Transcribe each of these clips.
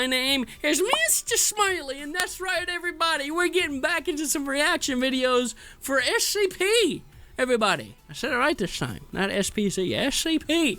My name is Mr. Smiley, and that's right, everybody. We're getting back into some reaction videos for SCP. Everybody, I said it right this time. Not SPC, SCP.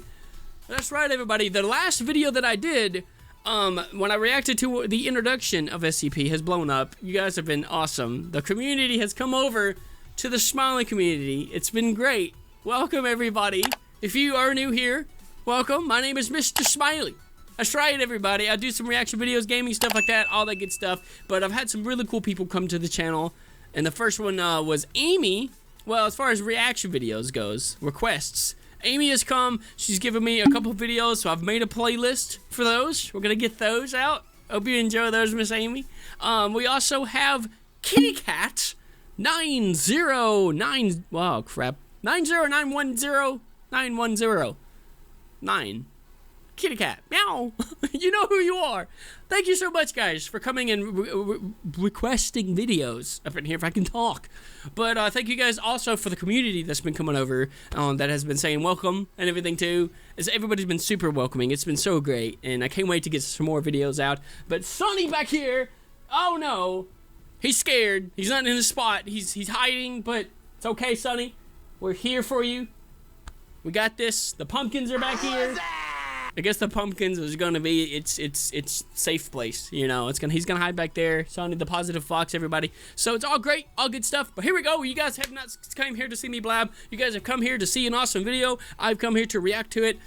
That's right, everybody. The last video that I did, when I reacted to the introduction of SCP, has blown up. You guys have been awesome. The community has come over to the Smiley community. It's been great. Welcome, everybody. If you are new here, welcome. My name is Mr. Smiley. That's right, everybody. I do some reaction videos, gaming, stuff like that, all that good stuff. But I've had some really cool people come to the channel. And the first one was Amy. Well, as far as reaction videos goes, requests. Amy has come. She's given me a couple videos, so I've made a playlist for those. We're going to get those out. Hope you enjoy those, Miss Amy. We also have Kitty Cat 909. Wow, crap. 909109109. Kitty Cat. Meow. You know who you are. Thank you so much, guys, for coming and requesting videos up in here, if I can talk. But thank you guys also for the community that's been coming over, that has been saying welcome and everything too. Everybody's been super welcoming. It's been so great, and I can't wait to get some more videos out. But Sonny back here, oh no, he's scared. He's not in his spot. He's hiding, but it's okay, Sonny. We're here for you. We got this. The pumpkins are back here. I guess the pumpkins is gonna be it's safe place, you know. He's gonna hide back there. Sonny the positive fox, everybody. So it's all great, all good stuff. But here we go. You guys have not come here to see me blab. You guys have come here to see an awesome video. I've come here to react to it.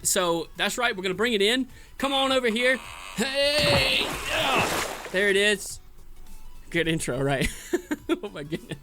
So that's right. We're gonna bring it in. Come on over here. Hey, there it is. Good intro, right? Oh my goodness.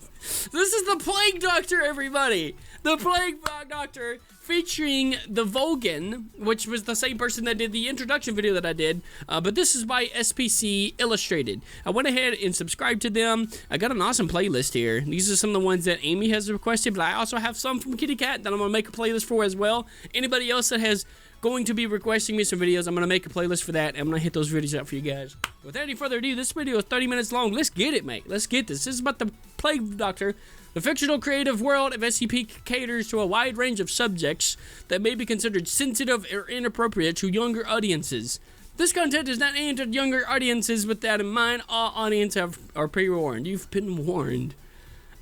This is the Plague Doctor, everybody. The Plague Doctor featuring the Vulcan, which was the same person that did the introduction video that I did. But this is by SPC Illustrated. I went ahead and subscribed to them. I got an awesome playlist here. These are some of the ones that Amy has requested, but I also have some from Kitty Cat that I'm going to make a playlist for as well. Anybody else that has going to be requesting me some videos, I'm going to make a playlist for that, and I'm going to hit those videos out for you guys. Without any further ado, this video is 30 minutes long. Let's get it, mate. Let's get this. This is about the Plague Doctor. The fictional creative world of SCP caters to a wide range of subjects that may be considered sensitive or inappropriate to younger audiences. This content is not aimed at younger audiences. With that in mind, all audiences are pre-warned. You've been warned.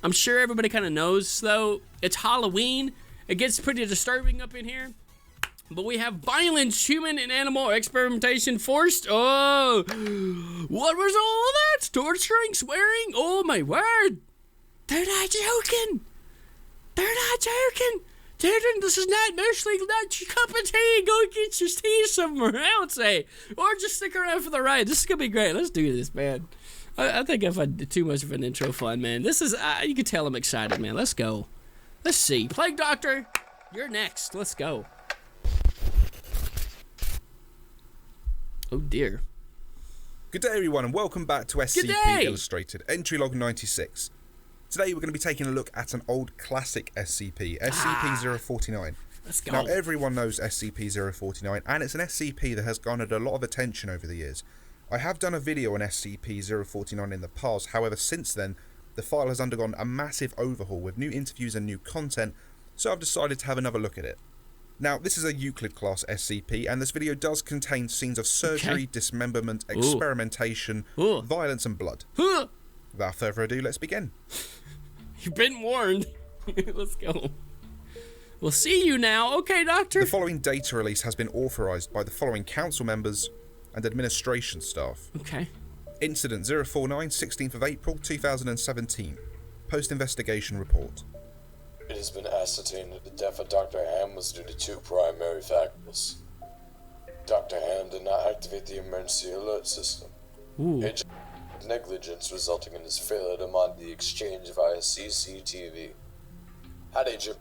I'm sure everybody kind of knows, though. It's Halloween. It gets pretty disturbing up in here. But we have violence, human and animal experimentation forced. Oh, what was all that? Torturing, swearing? Oh my word. They're not joking. They're not joking. This is not mostly not your cup of tea. Go get your tea somewhere else, eh? Or just stick around for the ride. This is going to be great. Let's do this, man. I think I've had too much of an intro fun, man. This is, you can tell I'm excited, man. Let's go. Let's see. Plague Doctor, you're next. Let's go. Oh dear. Good day, everyone, and welcome back to SCP Illustrated, entry log 96. Today we're going to be taking a look at an old classic SCP, SCP-049. Let's go. Now, everyone knows SCP-049, and it's an SCP that has garnered a lot of attention over the years. I have done a video on SCP-049 in the past, however, since then, the file has undergone a massive overhaul with new interviews and new content, so I've decided to have another look at it. Now, this is a Euclid class SCP, and this video does contain scenes of surgery, dismemberment, experimentation, violence, and blood. Without further ado, let's begin. You've been warned. Let's go. We'll see you now. Okay, Doctor. The following data release has been authorized by the following council members and administration staff. Okay. Incident 049, 16th of April, 2017. Post-investigation report. It has been ascertained that the death of Dr. Ham was due to two primary factors. Dr. Ham did not activate the emergency alert system. Agent negligence resulting in his failure to monitor the exchange via CCTV. Had Agent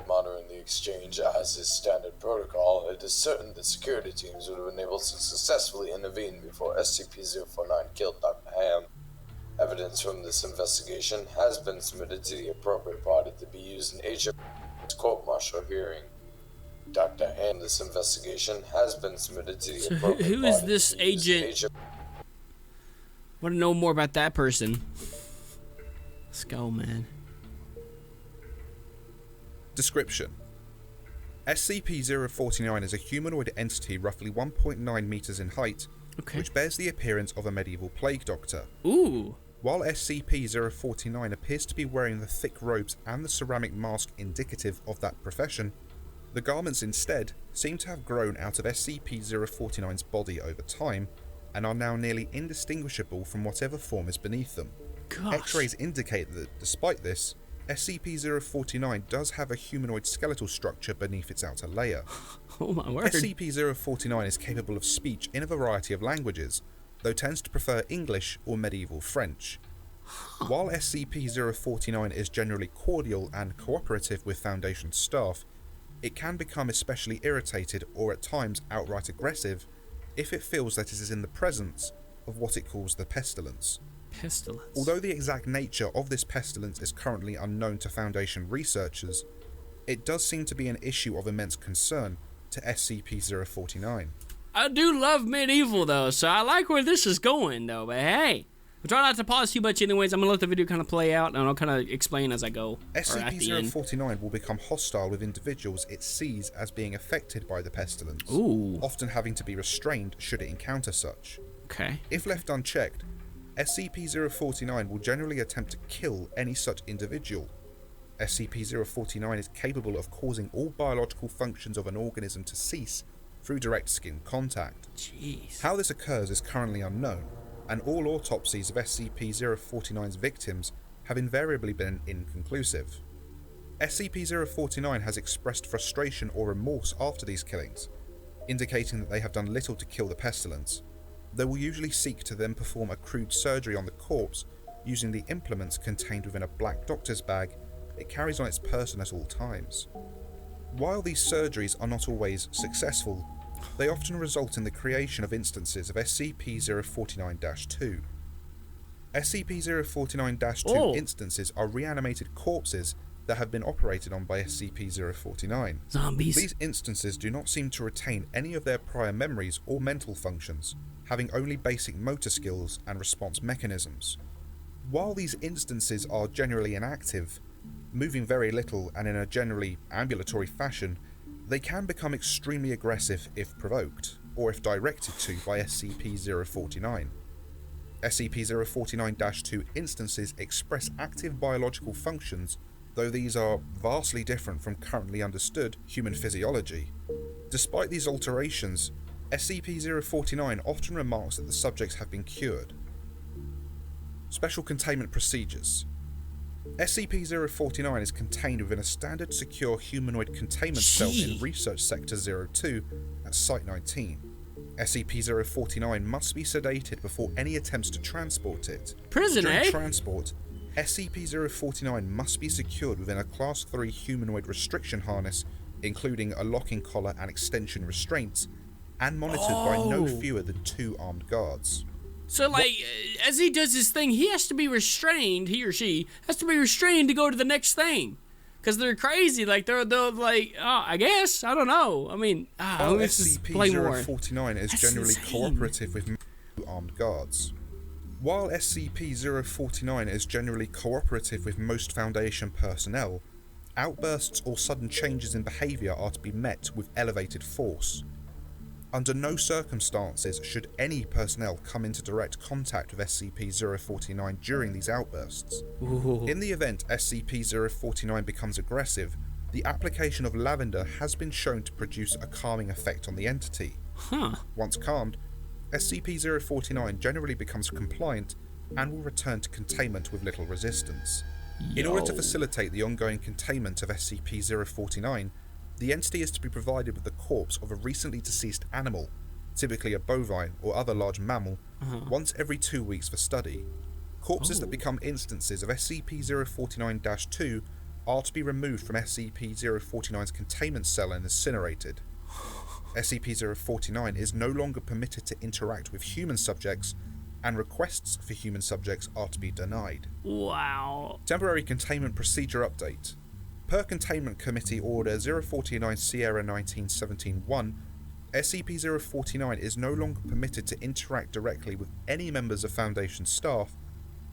monitoring the exchange as his standard protocol, it is certain that security teams would have been able to successfully intervene before SCP-049 killed Dr. Ham. Evidence from this investigation has been submitted to the appropriate party to be used in Agent's court-martial hearing. Dr. Ham, this investigation has been submitted to the appropriate party. Who is this agent? I want to know more about that person. Let's go, man. Description. SCP-049 is a humanoid entity roughly 1.9 meters in height which bears the appearance of a medieval plague doctor. Ooh. While SCP-049 appears to be wearing the thick robes and the ceramic mask indicative of that profession, the garments instead seem to have grown out of SCP-049's body over time and are now nearly indistinguishable from whatever form is beneath them. Gosh. X-rays indicate that, despite this, SCP-049 does have a humanoid skeletal structure beneath its outer layer. Oh my word. SCP-049 is capable of speech in a variety of languages, though tends to prefer English or medieval French. While SCP-049 is generally cordial and cooperative with Foundation staff, it can become especially irritated or at times outright aggressive if it feels that it is in the presence of what it calls the pestilence. Pestilence. Although the exact nature of this pestilence is currently unknown to Foundation researchers, it does seem to be an issue of immense concern to SCP-049. I do love medieval though, so I like where this is going though, but hey. I'll try not to pause too much anyways. I'm going to let the video kind of play out and I'll kind of explain as I go. SCP-049 will become hostile with individuals it sees as being affected by the pestilence, Ooh. often having to be restrained should it encounter such. Okay. If left unchecked, SCP-049 will generally attempt to kill any such individual. SCP-049 is capable of causing all biological functions of an organism to cease through direct skin contact. Jeez. How this occurs is currently unknown, and all autopsies of SCP-049's victims have invariably been inconclusive. SCP-049 has expressed frustration or remorse after these killings, indicating that they have done little to kill the pestilence. They will usually seek to then perform a crude surgery on the corpse using the implements contained within a black doctor's bag it carries on its person at all times. While these surgeries are not always successful, they often result in the creation of instances of SCP-049-2. SCP-049-2 instances are reanimated corpses that have been operated on by SCP-049. Zombies. These instances do not seem to retain any of their prior memories or mental functions, having only basic motor skills and response mechanisms. While these instances are generally inactive, moving very little and in a generally ambulatory fashion, they can become extremely aggressive if provoked, or if directed to by SCP-049. SCP-049-2 instances express active biological functions, though these are vastly different from currently understood human physiology. Despite these alterations, SCP-049 often remarks that the subjects have been cured. Special Containment Procedures. SCP-049 is contained within a standard secure humanoid containment cell in Research Sector 02 at Site 19. SCP-049 must be sedated before any attempts to transport it. During transport, SCP-049 must be secured within a Class 3 humanoid restriction harness, including a locking collar and extension restraints, and monitored by no fewer than 2 armed guards. So, like, as he does his thing, he has to be restrained, he or she has to be restrained to go to the next thing. Because they're crazy, like, they're like, I guess, I don't know. I mean, SCP-049 is generally cooperative with armed guards. While SCP-049 is generally cooperative with most Foundation personnel, outbursts or sudden changes in behaviour are to be met with elevated force. Under no circumstances should any personnel come into direct contact with SCP-049 during these outbursts. Ooh. In the event SCP-049 becomes aggressive, the application of lavender has been shown to produce a calming effect on the entity. Once calmed, SCP-049 generally becomes compliant and will return to containment with little resistance. In order to facilitate the ongoing containment of SCP-049, the entity is to be provided with the corpse of a recently deceased animal, typically a bovine or other large mammal, once every 2 weeks for study. Corpses that become instances of SCP-049-2 are to be removed from SCP-049's containment cell and incinerated. SCP-049 is no longer permitted to interact with human subjects, and requests for human subjects are to be denied. Wow. Temporary Containment Procedure Update. Per Containment Committee Order 049 Sierra 1917-1, SCP-049 is no longer permitted to interact directly with any members of Foundation staff,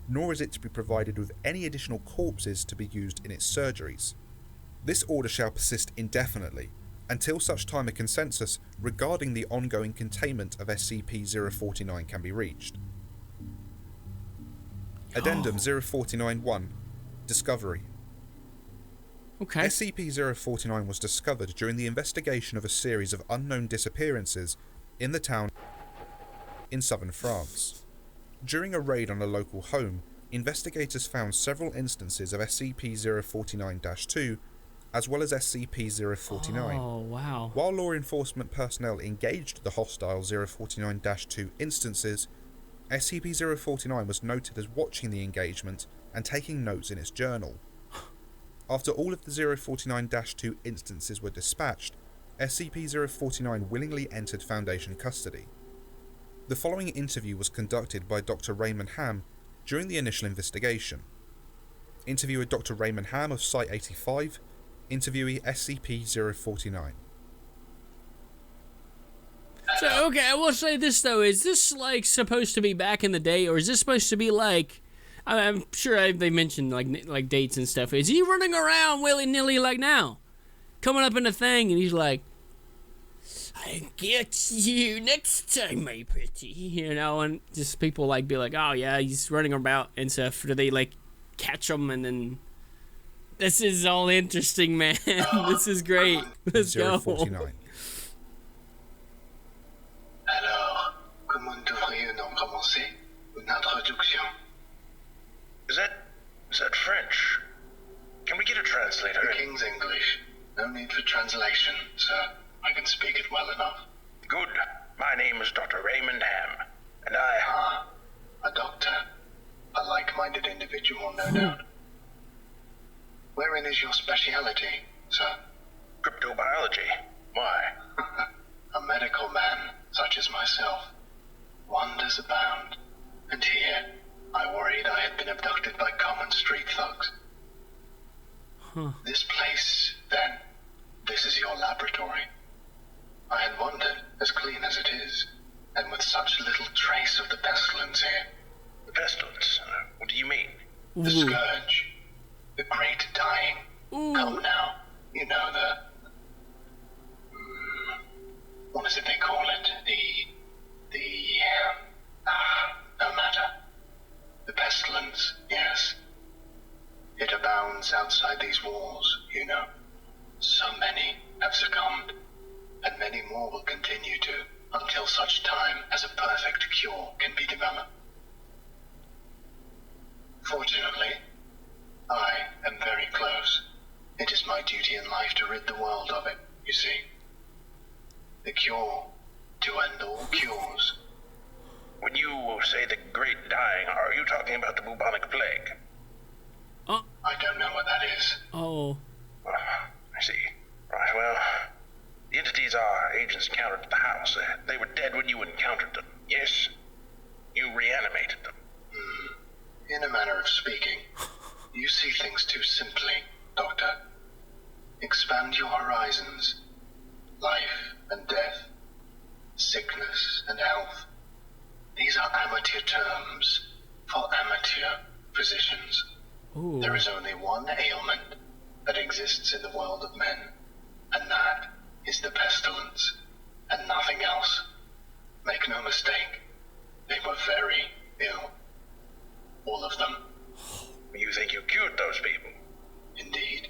nor is it to be provided with any additional corpses to be used in its surgeries. This order shall persist indefinitely, until such time a consensus regarding the ongoing containment of SCP-049 can be reached. Addendum 049-1 Discovery. Okay. SCP-049 was discovered during the investigation of a series of unknown disappearances in the town in southern France. During a raid on a local home, investigators found several instances of SCP-049-2 as well as SCP-049. Oh, wow. While law enforcement personnel engaged the hostile 049-2 instances, SCP-049 was noted as watching the engagement and taking notes in its journal. After all of the 049-2 instances were dispatched, SCP-049 willingly entered Foundation custody. The following interview was conducted by Dr. Raymond Ham during the initial investigation. Interviewer Dr. Raymond Ham of Site-85, interviewee SCP-049. So, okay, I will say this, though. Is this, like, supposed to be back in the day, or is this supposed to be, like... I'm sure they mentioned, like dates and stuff. Is he running around willy-nilly like now? Coming up in a thing, and he's like... I get you next time, my pretty. You know, and just people, like, be like, oh, yeah, he's running about and stuff. Do they, like, catch him and then... This is all interesting, man. This is great. Let's go. 049. Alors, comment devrions-nous commencer une introduction? Is that French? Can we get a translator? The King's English. No need for translation, sir. I can speak it well enough. Good. My name is Dr. Raymond Ham, and I... Ah, a doctor. A like-minded individual, no doubt. Wherein is your speciality, sir? Cryptobiology. Why? A medical man, such as myself. Wonders abound. And here, I worried I had been abducted by common street thugs. This place, then, this is your laboratory. I had wondered, as clean as it is, and with such little trace of the pestilence here. The pestilence? What do you mean? The scourge. The great dying. Come now. You know the... what is it they call it? No matter. The pestilence, yes. It abounds outside these walls, you know. So many have succumbed, and many more will continue to, until such time as a perfect cure can be developed. Fortunately, I am very close. It is my duty in life to rid the world of it, you see. The cure to end all cures. When you say the great dying, are you talking about the bubonic plague? I don't know what that is. Oh. I see. Right, well, the entities our agents encountered at the house, they were dead when you encountered them, yes? You reanimated them. In a manner of speaking, you see things too simply, Doctor. Expand your horizons. Life and death. Sickness and health. These are amateur terms for amateur physicians. Ooh. There is only one ailment that exists in the world of men, and that is the pestilence, and nothing else. Make no mistake, they were very ill. All of them. You think you cured those people? Indeed.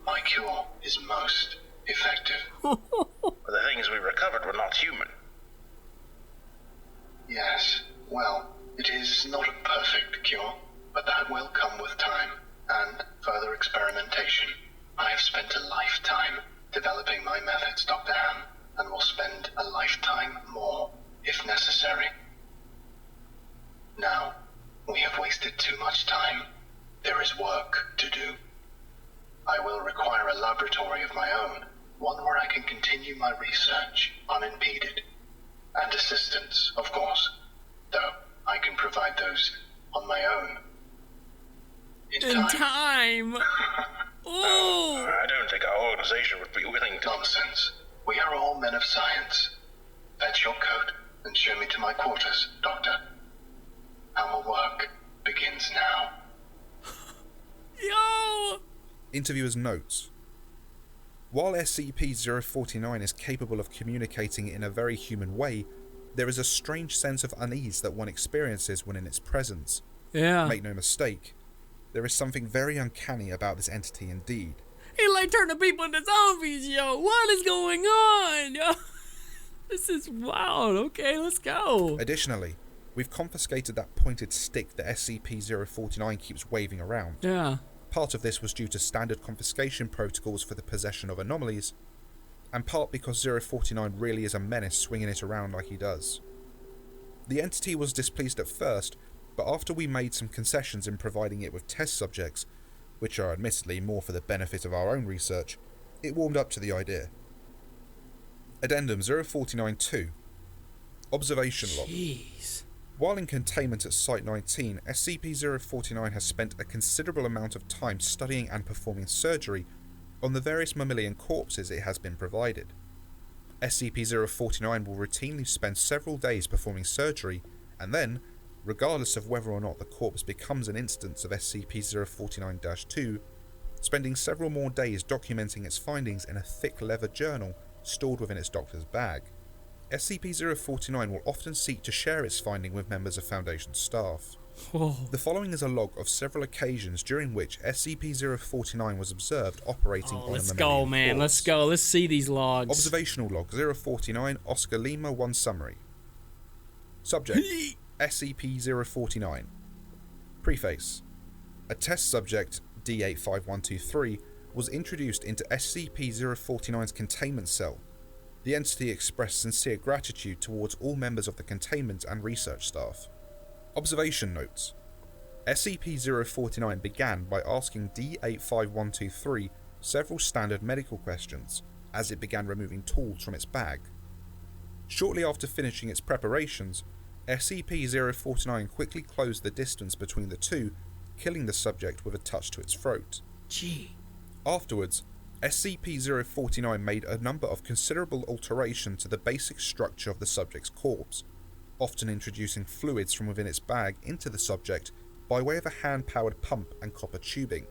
My cure is most effective. The things we recovered were not human. Yes, well, it is not a perfect cure, but that will come with time and further experimentation. I have spent a lifetime developing my methods, Dr. Ham, and will spend a lifetime more if necessary. Now, we have wasted too much time. There is work to do. I will require a laboratory of my own, one where I can continue my research unimpeded. And assistance, of course, though I can provide those on my own. In time. Ooh. I don't think our organization would be willing to... Nonsense. We are all men of science. Fetch your coat and show me to my quarters, Doctor. Our work begins now. Yo! Interviewer's notes. While SCP-049 is capable of communicating in a very human way, there is a strange sense of unease that one experiences when in its presence. Yeah. Make no mistake, there is something very uncanny about this entity indeed. He like turning people into zombies, yo. What is going on, yo? This is wild. Okay, let's go. Additionally, we've confiscated that pointed stick that SCP-049 keeps waving around. Yeah. Part of this was due to standard confiscation protocols for the possession of anomalies, and part because 049 really is a menace swinging it around like he does. The entity was displeased at first, but after we made some concessions in providing it with test subjects, which are admittedly more for the benefit of our own research, it warmed up to the idea. Addendum 049-2 Observation Log. Jeez. While in containment at Site-19, SCP-049 has spent a considerable amount of time studying and performing surgery on the various mammalian corpses it has been provided. SCP-049 will routinely spend several days performing surgery, and then, regardless of whether or not the corpse becomes an instance of SCP-049-2, spending several more days documenting its findings in a thick leather journal stored within its doctor's bag. SCP-049 will often seek to share its finding with members of Foundation staff. Whoa. The following is a log of several occasions during which SCP-049 was observed operating on a Let's mammalian go, man. corpse. Let's go. Let's see these logs. Observational Log 049 Oscar Lima 1 Summary. Subject SCP-049. Preface. A test subject, D85123, was introduced into SCP-049's containment cell. The entity expressed sincere gratitude towards all members of the containment and research staff. Observation Notes. SCP-049 began by asking D85123 several standard medical questions as it began removing tools from its bag. Shortly after finishing its preparations, SCP-049 quickly closed the distance between the two, killing the subject with a touch to its throat. Gee. Afterwards, SCP-049 made a number of considerable alterations to the basic structure of the subject's corpse, often introducing fluids from within its bag into the subject by way of a hand-powered pump and copper tubing.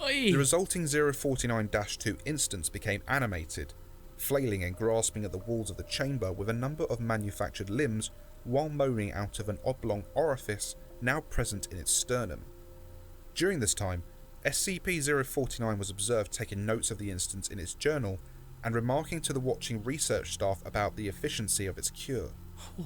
Oy. The resulting 049-2 instance became animated, flailing and grasping at the walls of the chamber with a number of manufactured limbs while moaning out of an oblong orifice now present in its sternum. During this time, SCP-049 was observed taking notes of the instance in its journal and remarking to the watching research staff about the efficiency of its cure.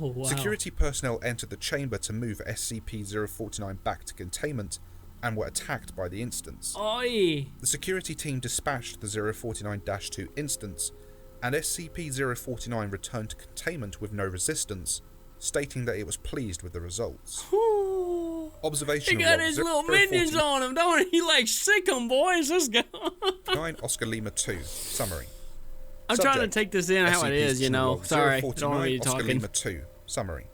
Oh, wow. Security personnel entered the chamber to move SCP-049 back to containment and were attacked by the instance. Oi. The security team dispatched the 049-2 instance, and SCP-049 returned to containment with no resistance, stating that it was pleased with the results. Ooh. Observational He got Log his little minions on him, don't he? He like sick 'em, boys. Let's go. 9 Oscar Lima 2 Summary. I'm trying to take this in how it is, you know. Sorry, don't want me Oscar talking. Lima 2 Summary.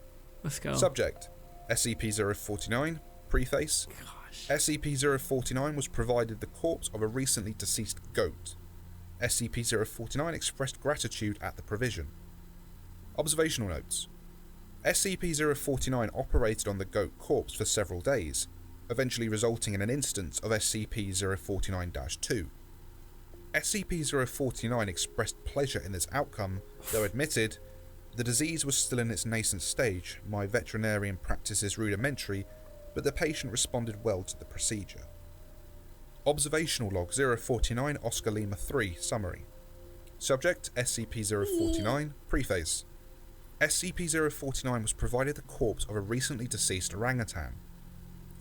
Let's go. Subject SCP-049 Preface. Gosh. SCP-049 was provided the corpse of a recently deceased goat. SCP-049 expressed gratitude at the provision. Observational Notes. SCP-049 operated on the goat corpse for several days, eventually resulting in an instance of SCP-049-2. SCP-049 expressed pleasure in this outcome, though admitted, the disease was still in its nascent stage, my veterinarian practice is rudimentary, but the patient responded well to the procedure. Observational Log 049 Oscar Lima 3 Summary. Subject SCP-049 Preface. SCP-049 was provided the corpse of a recently deceased orangutan.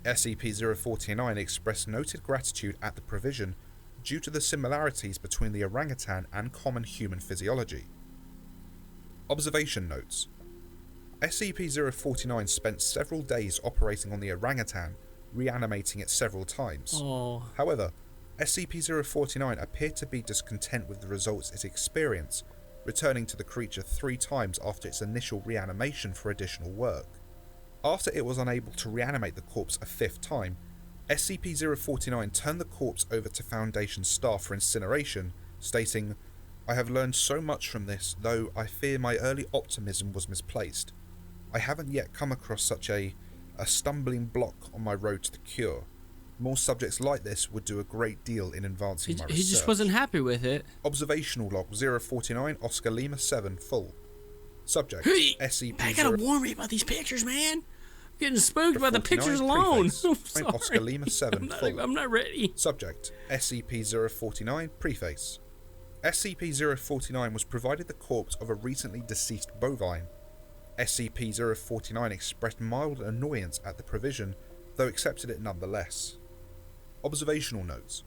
SCP-049 expressed noted gratitude at the provision due to the similarities between the orangutan and common human physiology. Observation Notes. SCP-049 spent several days operating on the orangutan, reanimating it several times. Oh. However, SCP-049 appeared to be discontent with the results it experienced, returning to the creature 3 times after its initial reanimation for additional work. After it was unable to reanimate the corpse a 5th time, SCP-049 turned the corpse over to Foundation staff for incineration, stating, "I have learned so much from this, though I fear my early optimism was misplaced. I haven't yet come across such a stumbling block on my road to the cure. More subjects like this would do a great deal in advancing my research. He just wasn't happy with it. Observational Log 049, Oscar Lima 7, full. Subject, Hey, SCP. I gotta warn me about these pictures, man. I'm getting spooked by the pictures alone. I'm sorry. Oscar Lima 7, full. I'm not ready. Subject, SCP-049, preface. SCP-049 was provided the corpse of a recently deceased bovine. SCP-049 expressed mild annoyance at the provision, though accepted it nonetheless. Observational Notes.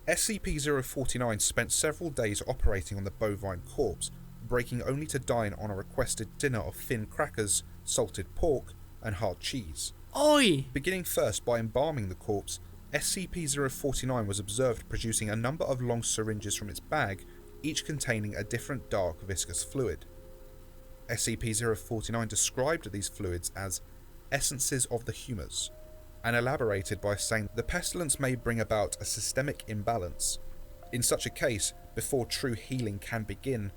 SCP-049 spent several days operating on the bovine corpse, breaking only to dine on a requested dinner of thin crackers, salted pork, and hard cheese. Oi! Beginning first by embalming the corpse, SCP-049 was observed producing a number of long syringes from its bag, each containing a different dark viscous fluid. SCP-049 described these fluids as essences of the humours, and elaborated by saying the pestilence may bring about a systemic imbalance. In such a case, before true healing can begin,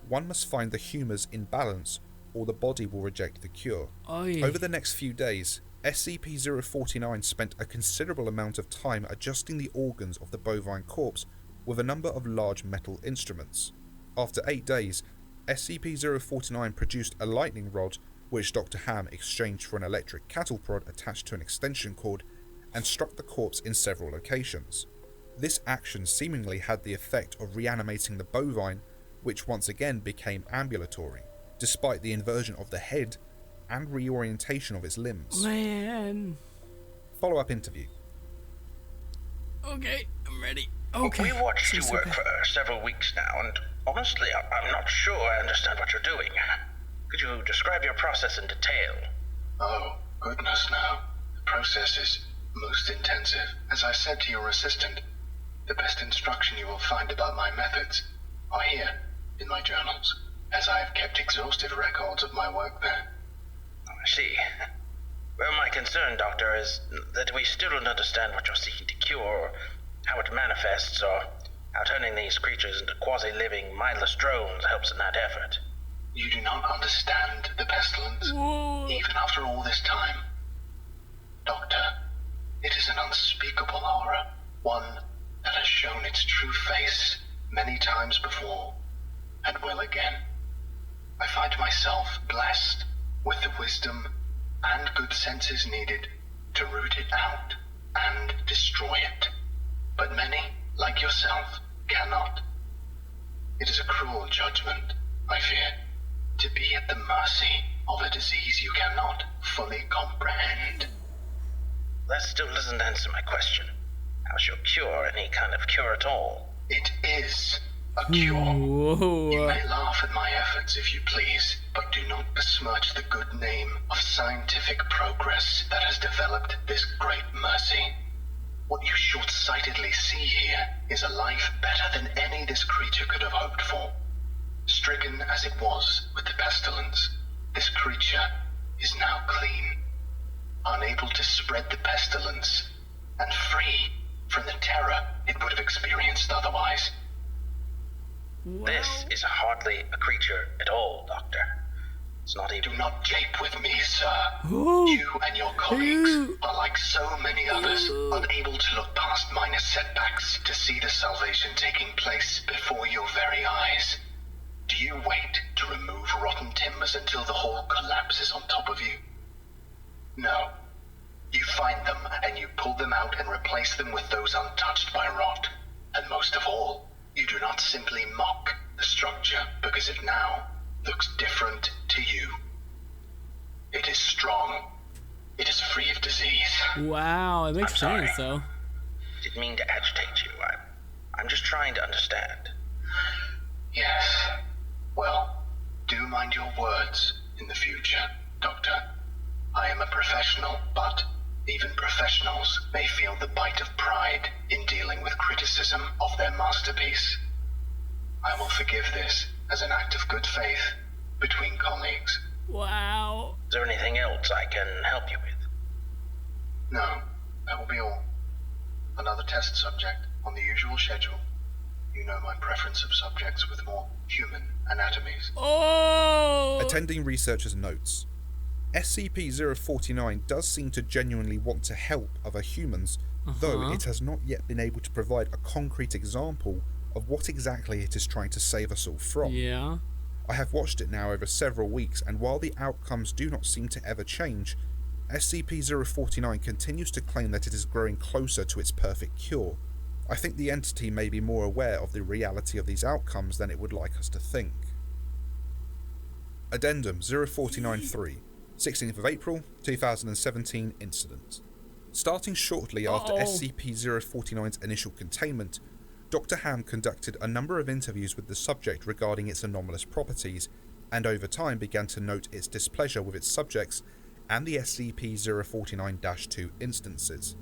one must find the humours in balance, or the body will reject the cure. Oi. Over the next few days, SCP-049 spent a considerable amount of time adjusting the organs of the bovine corpse with a number of large metal instruments. After 8 days, SCP-049 produced a lightning rod, which Dr. Ham exchanged for an electric cattle prod attached to an extension cord, and struck the corpse in several locations. This action seemingly had the effect of reanimating the bovine, which once again became ambulatory, despite the inversion of the head and reorientation of its limbs. Man. Follow-up interview. Okay, I'm ready. Okay. We watched you work for several weeks now, and honestly, I'm not sure I understand what you're doing. Could you describe your process in detail? Oh, goodness no. The process is most intensive. As I said to your assistant, the best instruction you will find about my methods are here, in my journals, as I have kept exhaustive records of my work there. I see. Well, my concern, Doctor, is that we still don't understand what you're seeking to cure, or how it manifests, or how turning these creatures into quasi-living, mindless drones helps in that effort. You do not understand the pestilence, even after all this time. Doctor, it is an unspeakable horror, one that has shown its true face many times before, and will again. I find myself blessed with the wisdom and good senses needed to root it out and destroy it. But many, like yourself, cannot. It is a cruel judgment, I fear, to be at the mercy of a disease you cannot fully comprehend. That still doesn't answer my question. How's your cure any kind of cure at all? It is a cure. Whoa. You may laugh at my efforts if you please, but do not besmirch the good name of scientific progress that has developed this great mercy. What you short-sightedly see here is a life better than any this creature could have hoped for. Stricken as it was with the pestilence, this creature is now clean, unable to spread the pestilence, and free from the terror it would have experienced otherwise. Wow. This is hardly a creature at all, Doctor. It's not even... Do not jape with me, sir. Ooh. You and your colleagues Ooh. are like so many others, Ooh. unable to look past minor setbacks to see the salvation taking place before your very eyes. Do you wait to remove rotten timbers until the whole collapses on top of you? No. You find them and you pull them out and replace them with those untouched by rot. And most of all, you do not simply mock the structure because it now looks different to you. It is strong. It is free of disease. Wow, it makes I'm sense, sorry. though. Didn't mean to agitate you. I'm just trying to understand. Yes. Well, do mind your words in the future, Doctor. I am a professional, but even professionals may feel the bite of pride in dealing with criticism of their masterpiece. I will forgive this as an act of good faith between colleagues. Wow. Is there anything else I can help you with? No, that will be all. Another test subject on the usual schedule. You know my preference of subjects with more human anatomies. Oh! Attending researchers' notes. SCP-049 does seem to genuinely want to help other humans, though it has not yet been able to provide a concrete example of what exactly it is trying to save us all from. Yeah. I have watched it now over several weeks, and while the outcomes do not seem to ever change, SCP-049 continues to claim that it is growing closer to its perfect cure. I think the entity may be more aware of the reality of these outcomes than it would like us to think. Addendum 0493, 16th of April 2017 incident. Starting shortly after SCP-049's initial containment, Dr. Ham conducted a number of interviews with the subject regarding its anomalous properties, and over time began to note its displeasure with its subjects and the SCP-049-2 instances.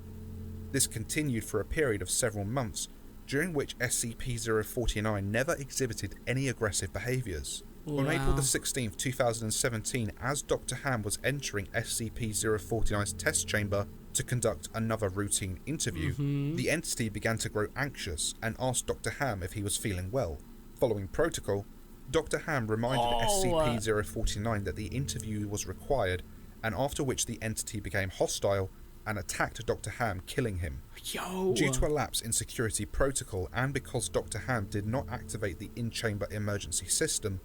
This continued for a period of several months, during which SCP-049 never exhibited any aggressive behaviours. Wow. On April the 16th, 2017, as Dr. Ham was entering SCP-049's test chamber to conduct another routine interview, the entity began to grow anxious and asked Dr. Ham if he was feeling well. Following protocol, Dr. Ham reminded SCP-049 that the interview was required, and after which the entity became hostile and attacked Dr. Ham, killing him. Due to a lapse in security protocol, and because Dr. Ham did not activate the in-chamber emergency system,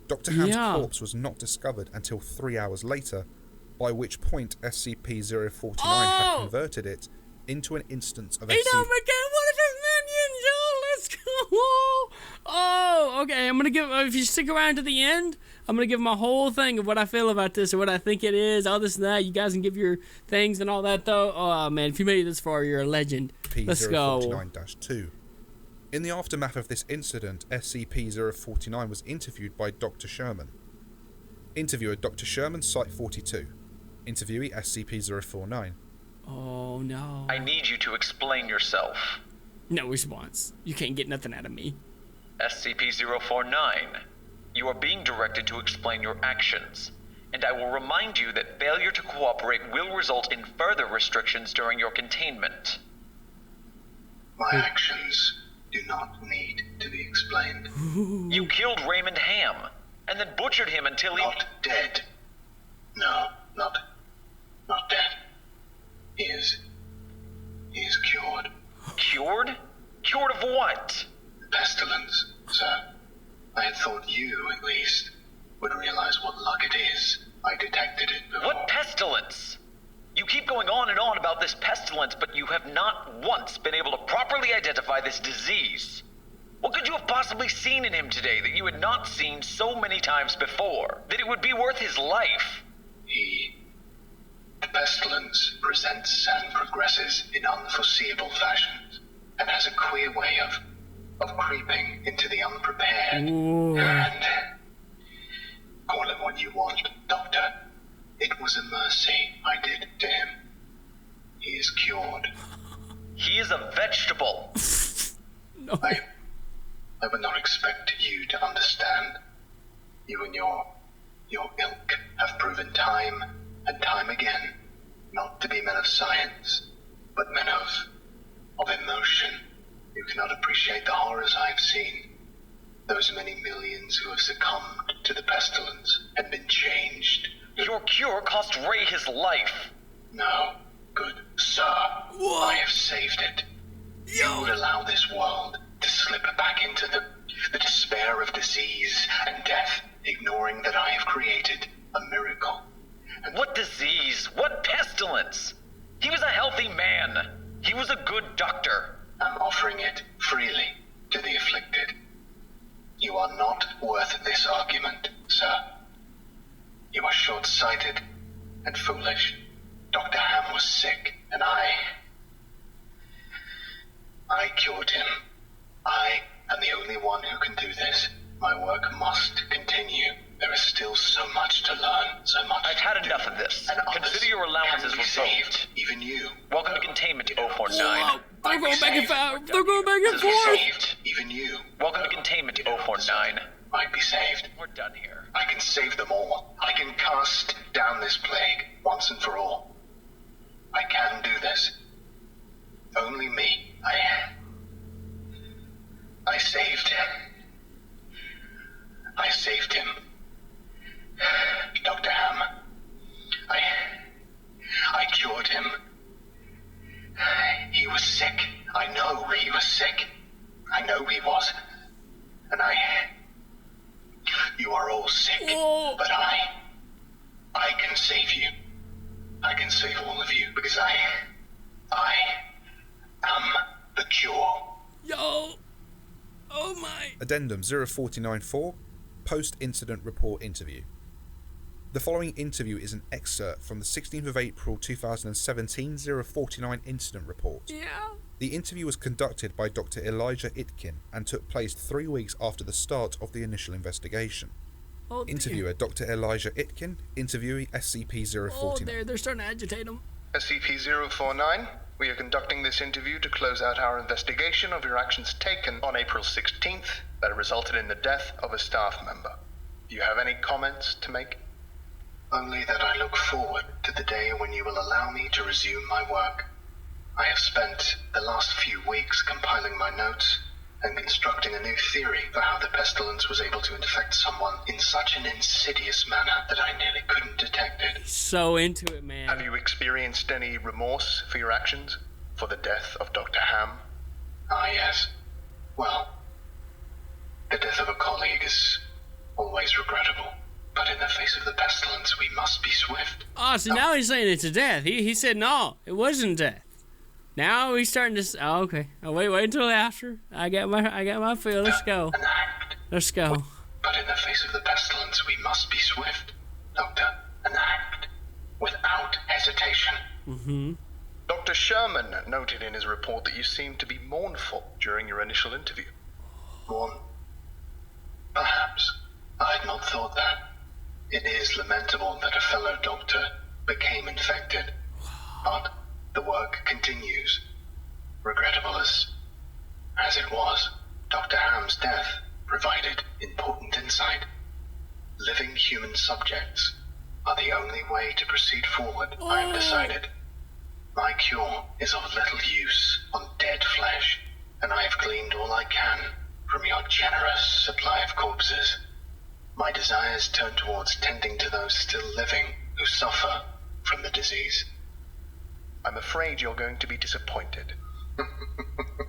Dr. Ham's corpse was not discovered until 3 hours later, by which point SCP-049 had converted it into an instance of Hey, don't forget one of his minions, yo! Let's go! Oh, okay, I'm gonna give, if you stick around to the end, I'm gonna give my whole thing of what I feel about this, or what I think it is, all this and that. You guys can give your things and all that, though. Oh, man, if you made it this far, you're a legend. Let's go. SCP-049-2. In the aftermath of this incident, SCP-049 was interviewed by Dr. Sherman. Interviewer Dr. Sherman, Site 42. Interviewee SCP-049. Oh, no. I need you to explain yourself. No response. You can't get nothing out of me. SCP-049, you are being directed to explain your actions, and I will remind you that failure to cooperate will result in further restrictions during your containment. My actions do not need to be explained. You killed Raymond Ham, and then butchered him until he... Not dead. No, not dead. He is cured. Cured? Cured of what? Pestilence, sir. I had thought you, at least, would realize what luck it is. I detected it before. What pestilence? You keep going on and on about this pestilence, but you have not once been able to properly identify this disease. What could you have possibly seen in him today that you had not seen so many times before, that it would be worth his life? The pestilence presents and progresses in unforeseeable fashions, and has a queer way of creeping into the unprepared. Ooh. And call it what you want, Doctor. It was a mercy I did to him. He is cured. He is a vegetable. No. I would not expect you to understand. You and your ilk have proven time and time again not to be men of science, but men of emotion. You cannot appreciate the horrors I have seen. Those many millions who have succumbed to the pestilence and been changed. Your cure cost Ray his life. No, good sir. I have saved it. You would allow this world to slip back into the despair of disease and death, ignoring that I have created a miracle. And What disease? What pestilence? He was a healthy man. He was a good doctor. I'm offering it freely to the afflicted. You are not worth this argument, sir. You are short-sighted and foolish. Dr. Ham was sick, and I cured him. I am the only one who can do this. My work must continue. There is still so much to learn, so much I've had enough of this. and others Consider your allowances can be saved, revoked. even you. Welcome to Containment Whoa, 049. they're going back and forth. They're going back and This is forth. Saved, even you. Welcome to Containment 049. Might be saved. We're done here. I can save them all. I can cast down this plague once and for all. I can do this. Only me. I saved him. Dr. Ham. I cured him. He He was sick. I know he was sick. I know he was. And you are all sick. Whoa. But I can save you. I can save all of you because I am the cure. Yo. Oh my. Addendum 0494, Post-Incident Report Interview. The following interview is an excerpt from the 16th of April 2017 049 Incident Report. Yeah. The interview was conducted by Dr. Elijah Itkin and took place 3 weeks after the start of the initial investigation. Oh, Interviewer Dr. Elijah Itkin, interviewee SCP-049. Oh, they're starting to agitate him. SCP-049, we are conducting this interview to close out our investigation of your actions taken on April 16th that resulted in the death of a staff member. Do you have any comments to make? Only that I look forward to the day when you will allow me to resume my work. I have spent the last few weeks compiling my notes and constructing a new theory for how the pestilence was able to infect someone in such an insidious manner that I nearly couldn't detect it. So into it, man. Have you experienced any remorse for your actions? For the death of Dr. Ham? Ah, yes. Well, the death of a colleague is always regrettable. But in the face of the pestilence, we must be swift. Oh, so now he's saying it's a death. He said no, it wasn't death. Now he's starting to. Oh, okay. Oh, wait until after. I got my feel. Let's go. An act. Let's go. But in the face of the pestilence, we must be swift. Doctor, an act. Without hesitation. Mm-hmm. Dr. Sherman noted in his report that you seemed to be mournful during your initial interview. Mourn? Perhaps. I had not thought that. It is lamentable that a fellow doctor became infected. But the work continues. Regrettable as it was, Dr. Ham's death provided important insight. Living human subjects are the only way to proceed forward, I have decided. My cure is of little use on dead flesh, and I have gleaned all I can from your generous supply of corpses. My desires turn towards tending to those still living who suffer from the disease. I'm afraid you're going to be disappointed.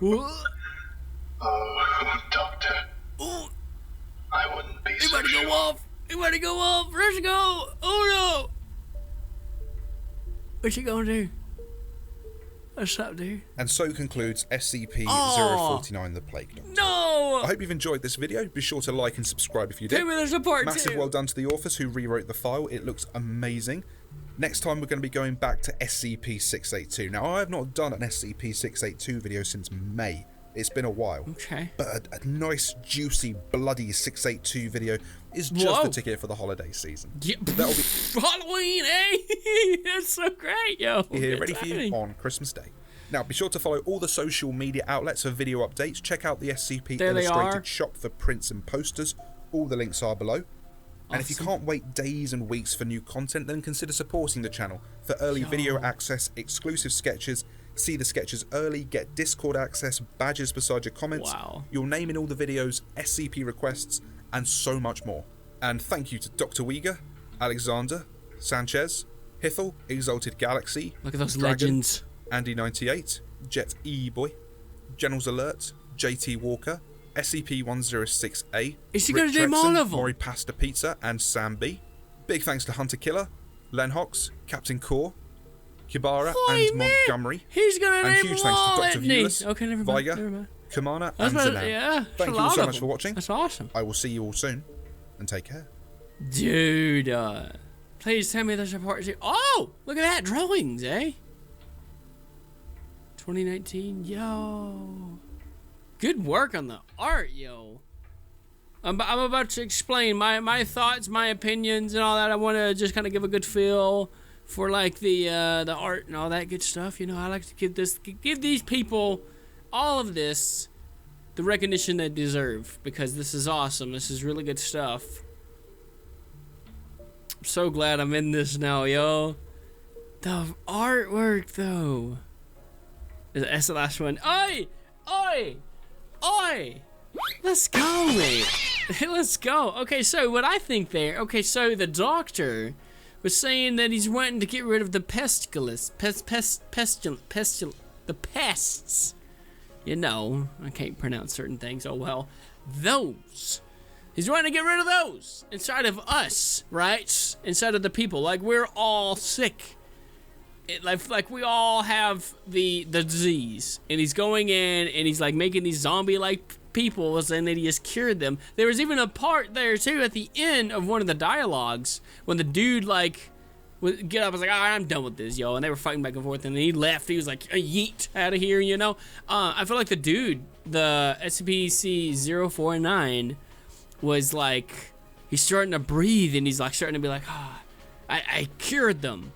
Oh, Doctor. I wouldn't be so Everybody sure. go off. Everybody go off. Let's go. Oh no. What's he gonna do? What's up, dude? And so concludes SCP-049, The Plague Doctor. No. I hope you've enjoyed this video. Be sure to like and subscribe if you did. Tell me there's a part Massive two. well done to the authors who rewrote the file. It looks amazing. Next time we're going to be going back to SCP-682. Now, I have not done an SCP-682 video since May. It's been a while. Okay. But a nice, juicy, bloody 682 video is just the ticket for the holiday season. Yeah. That'll be Halloween, eh? That's so great, yo. here It's ready for you happening. on Christmas Day. Now, be sure to follow all the social media outlets for video updates. Check out the SCP There they are. Illustrated shop for prints and posters. All the links are below. And if you can't wait days and weeks for new content, then consider supporting the channel for early video access, exclusive sketches, see the sketches early, get Discord access, badges beside your comments, your name in all the videos, SCP requests, and so much more. And thank you to Dr. Uyghur, Alexander, Sanchez, Hithel, Exalted Galaxy, Look at those Dragon, legends. Andy98, Jet E-Boy, Generals Alert, JT Walker, SCP-106A, Is he Rick gonna do them Trexon, all of them? Mori Pasta Pizza, and Sam B. Big thanks to Hunter Killer, Len Hox, Captain Core, Kibara, Holy and man, Montgomery. He's gonna And name huge them thanks all, to Dr. isn't he? Viewless, Okay, never mind. Viger, Never mind. Kamana, That's and what- Zanan. yeah, Thank that's a you all lot so of much for them. watching. That's awesome. I will see you all soon, and take care. Dude, please tell me there's a part two. Oh, look at that. Drawings, eh? 2019, yo. Good work on the art, yo. I'm about to explain my thoughts, my opinions, and all that. I want to just kind of give a good feel for like the art and all that good stuff. You know, I like to give these people all of this the recognition they deserve, because this is awesome. This is really good stuff. I'm so glad I'm in this now, yo. The artwork, though. That's the last one. Oi! Oi! Oi! Let's go, mate. Let's go. Okay, so what I think there... Okay, so the doctor was saying that he's wanting to get rid of the pestilence. the pests. You know, I can't pronounce certain things. Oh well. Those. He's trying to get rid of those inside of us, right? Inside of the people. Like, we're all sick. Like we all have the disease. And he's going in and he's like making these zombie-like people and then he just cured them. There was even a part there too at the end of one of the dialogues when the dude like would get up and was like, all right, I'm done with this, yo. And they were fighting back and forth and then he left. He was like, yeet out of here, you know? I feel like the dude, the SCP-049 was like, he's starting to breathe and he's like starting to be like, I cured them.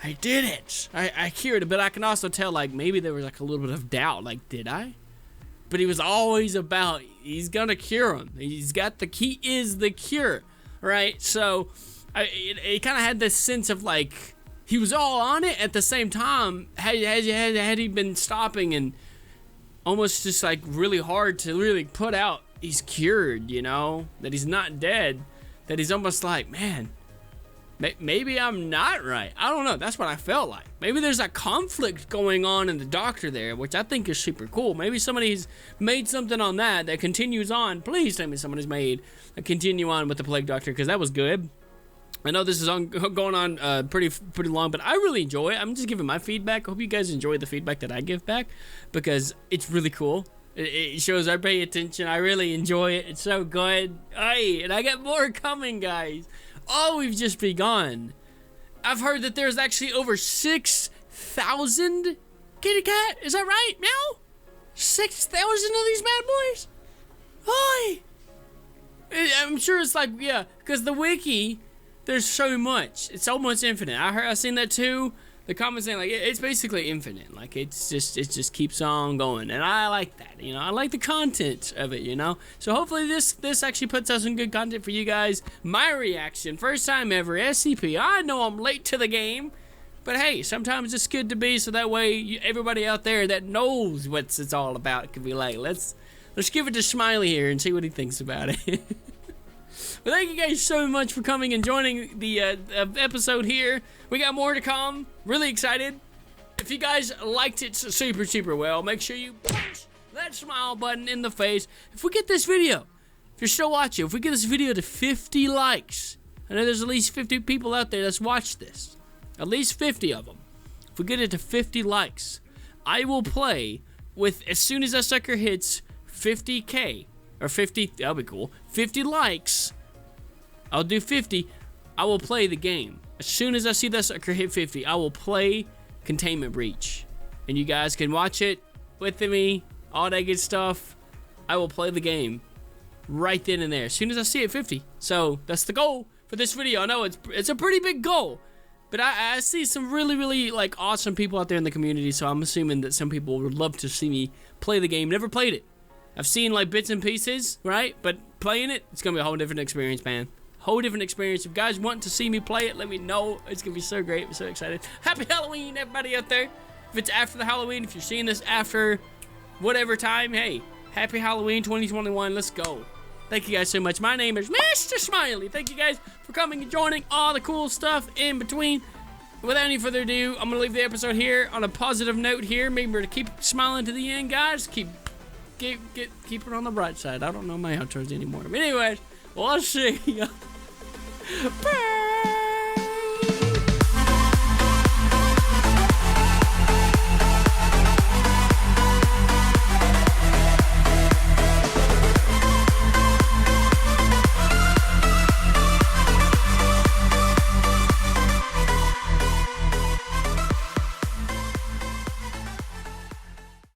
I did it. I cured it. But I can also tell like maybe there was like a little bit of doubt. Like, did I? But he was always about, he's gonna cure him. He's got the key is the cure, right? So it kind of had this sense of like, he was all on it at the same time. Had he been stopping and almost just like really hard to really put out, he's cured, you know, that he's not dead, that he's almost like, man, maybe I'm not right. I don't know. That's what I felt like. Maybe there's a conflict going on in the doctor there, which I think is super cool. Maybe somebody's made something on that continues on. Please tell me somebody's made a continue on with the Plague Doctor, because that was good. I know this is going on pretty long, but I really enjoy it. I'm just giving my feedback. I hope you guys enjoy the feedback that I give back, because it's really cool. It shows I pay attention. I really enjoy it. It's so good. Hey, and I got more coming, guys. Oh, we've just begun. I've heard that there's actually over 6,000 kitty cat. Is that right? Meow? 6,000 of these bad boys? Hi. I'm sure it's like, yeah, because the wiki, there's so much. It's almost infinite. I've seen that too. The comments saying like it's basically infinite. Like it just keeps on going, and I like that. You know, I like the content of it. You know, so hopefully this actually puts out some good content for you guys. My reaction, first time ever SCP. I know I'm late to the game, but hey, sometimes it's good to be so that way everybody out there that knows what it's all about can be like, let's give it to Smiley here and see what he thinks about it. But thank you guys so much for coming and joining the episode here. We got more to come. Really excited. If you guys liked it super well, make sure you punch that smile button in the face. If we get this video, if you're still watching, if we get this video to 50 likes, I know there's at least 50 people out there that's watched this. At least 50 of them. If we get it to 50 likes, I will play with, as soon as that sucker hits 50K, or 50, that'll be cool, 50 likes, I'll do 50, I will play the game. As soon as I see that sucker hit 50, I will play Containment Breach. And you guys can watch it with me, all that good stuff. I will play the game right then and there, as soon as I see it 50. So, that's the goal for this video. I know it's a pretty big goal, but I see some really, like, awesome people out there in the community, so I'm assuming that some people would love to see me play the game. Never played it. I've seen, like, bits and pieces, right? But playing it, it's going to be a whole different experience, man. Whole different experience. If you guys want to see me play it, let me know. It's gonna be so great. I'm so excited. Happy Halloween, everybody out there. If it's after the Halloween, if you're seeing this after whatever time, hey, happy Halloween 2021. Let's go. Thank you guys so much. My name is Mr. Smiley. Thank you guys for coming and joining, all the cool stuff in between. Without any further ado, I'm gonna leave the episode here on a positive note here. Remember to keep smiling to the end, guys. Keep it on the bright side. I don't know my outros anymore. But anyways, well, I'll see ya. Bye.